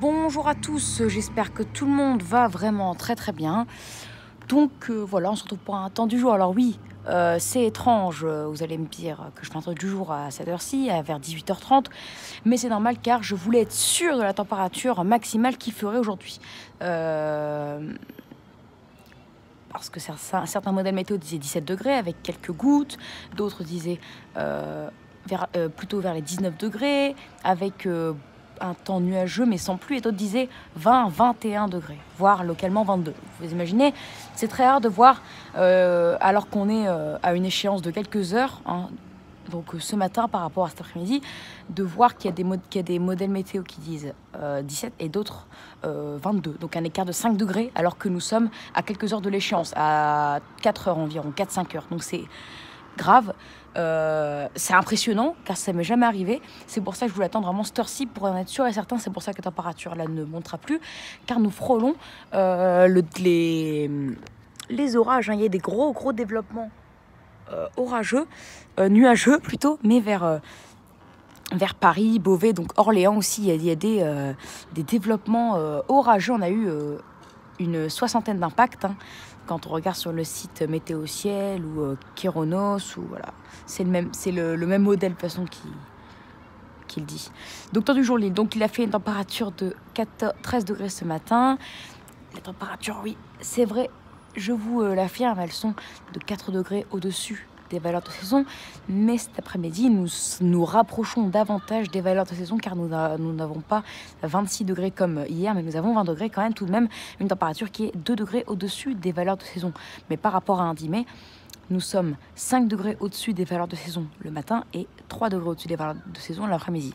Bonjour à tous, j'espère que tout le monde va vraiment très très bien. Donc voilà, on se retrouve pour un temps du jour. Alors oui, c'est étrange, vous allez me dire que je fais un temps du jour à cette heure-ci, vers 18h30. Mais c'est normal car je voulais être sûre de la température maximale qu'il ferait aujourd'hui. Parce que certains modèles météo disaient 17 degrés avec quelques gouttes, d'autres disaient plutôt vers les 19 degrés, avec un temps nuageux mais sans pluie, et d'autres disaient 20-21 degrés, voire localement 22. Vous imaginez, c'est très rare de voir, alors qu'on est à une échéance de quelques heures, hein, donc ce matin par rapport à cet après-midi, de voir qu'il y a des modèles météo qui disent 17 et d'autres 22. Donc un écart de 5 degrés alors que nous sommes à quelques heures de l'échéance, à 4 heures environ, 4-5 heures. Donc c'est grave, c'est impressionnant car ça m'est jamais arrivé. C'est pour ça que je voulais attendre vraiment cette heure-ci pour en être sûr et certain. C'est pour ça que la température là ne montera plus, car nous frôlons les orages, hein. Il y a des gros développements orageux, nuageux plutôt, mais vers Paris, Beauvais, donc Orléans aussi, il y a des développements orageux. On a eu une 60aine d'impacts, hein, quand on regarde sur le site Météo Ciel ou Kéronos, ou voilà, c'est le même modèle de toute façon qui le dit. Donc temps du jour, donc il a fait une température de 13 degrés ce matin. Les températures, oui, c'est vrai, je vous l'affirme, elles sont de 4 degrés au-dessus des valeurs de saison, mais cet après-midi, nous nous rapprochons davantage des valeurs de saison, car nous n'avons pas 26 degrés comme hier, mais nous avons 20 degrés quand même, tout de même, une température qui est 2 degrés au-dessus des valeurs de saison. Mais par rapport à un 10 mai, nous sommes 5 degrés au-dessus des valeurs de saison le matin et 3 degrés au-dessus des valeurs de saison l'après-midi.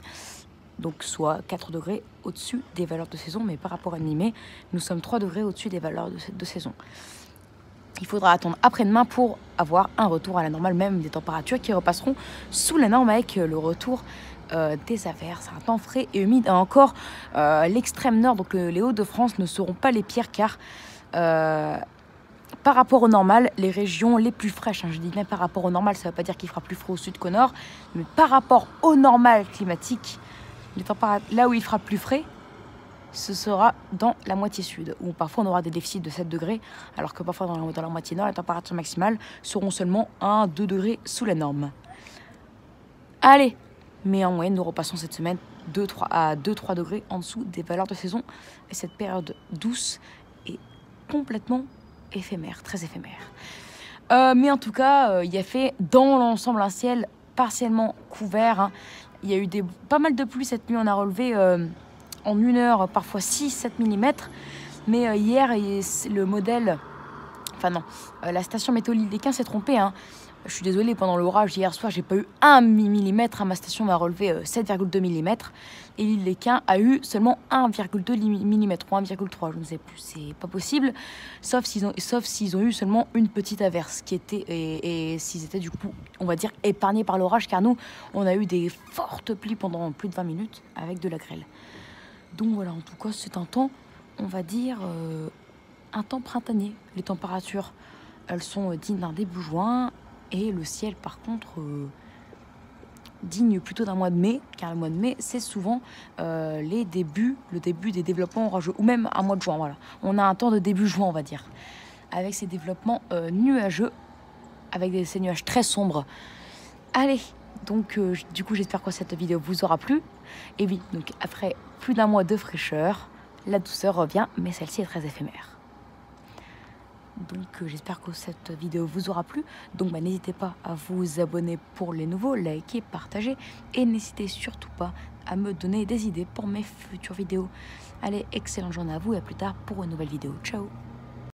Donc soit 4 degrés au-dessus des valeurs de saison, mais par rapport à mi-mai, nous sommes 3 degrés au-dessus des valeurs de saison. Il faudra attendre après-demain pour avoir un retour à la normale, même des températures qui repasseront sous la norme avec le retour des averses, un temps frais et humide. Et encore, l'extrême nord, donc les Hauts-de-France, ne seront pas les pires, car par rapport au normal, les régions les plus fraîches, hein, je dis bien par rapport au normal, ça ne veut pas dire qu'il fera plus froid au sud qu'au nord, mais par rapport au normal climatique, là où il fera plus frais, ce sera dans la moitié sud, où parfois on aura des déficits de 7 degrés, alors que parfois dans la moitié nord, les températures maximales seront seulement 1-2 degrés sous la norme. Allez, mais en moyenne, nous repassons cette semaine 2-3 degrés en dessous des valeurs de saison, et cette période douce est complètement éphémère, très éphémère. Mais en tout cas, il y a fait dans l'ensemble un ciel partiellement couvert, hein. Il y a eu pas mal de pluie cette nuit, on a relevé en 1 heure parfois 6-7 mm. Mais hier, le modèle, enfin non, la station météo L'Île-des-Quins s'est trompée, hein. Je suis désolée, pendant l'orage hier soir, j'ai pas eu 1 mm, hein. Ma station m'a relevé 7,2 mm. Et L'Île-des-Quins a eu seulement 1,2 mm ou 1,3, je ne sais plus, c'est pas possible. Sauf s'ils ont eu seulement une petite averse, qui était, et s'ils étaient du coup, on va dire, épargnés par l'orage, car nous, on a eu des fortes pluies pendant plus de 20 minutes avec de la grêle. Donc voilà, en tout cas, c'est un temps, on va dire, un temps printanier. Les températures, elles sont dignes d'un début juin. Et le ciel, par contre, digne plutôt d'un mois de mai. Car le mois de mai, c'est souvent le début des développements orageux. Ou même un mois de juin, voilà. On a un temps de début juin, on va dire. Avec ces développements nuageux. Avec ces nuages très sombres. Allez, donc du coup, j'espère que cette vidéo vous aura plu. Et oui, donc après plus d'un mois de fraîcheur, la douceur revient, mais celle-ci est très éphémère. Donc j'espère que cette vidéo vous aura plu. Donc n'hésitez pas à vous abonner pour les nouveaux, liker, partager. Et n'hésitez surtout pas à me donner des idées pour mes futures vidéos. Allez, excellente journée à vous et à plus tard pour une nouvelle vidéo. Ciao!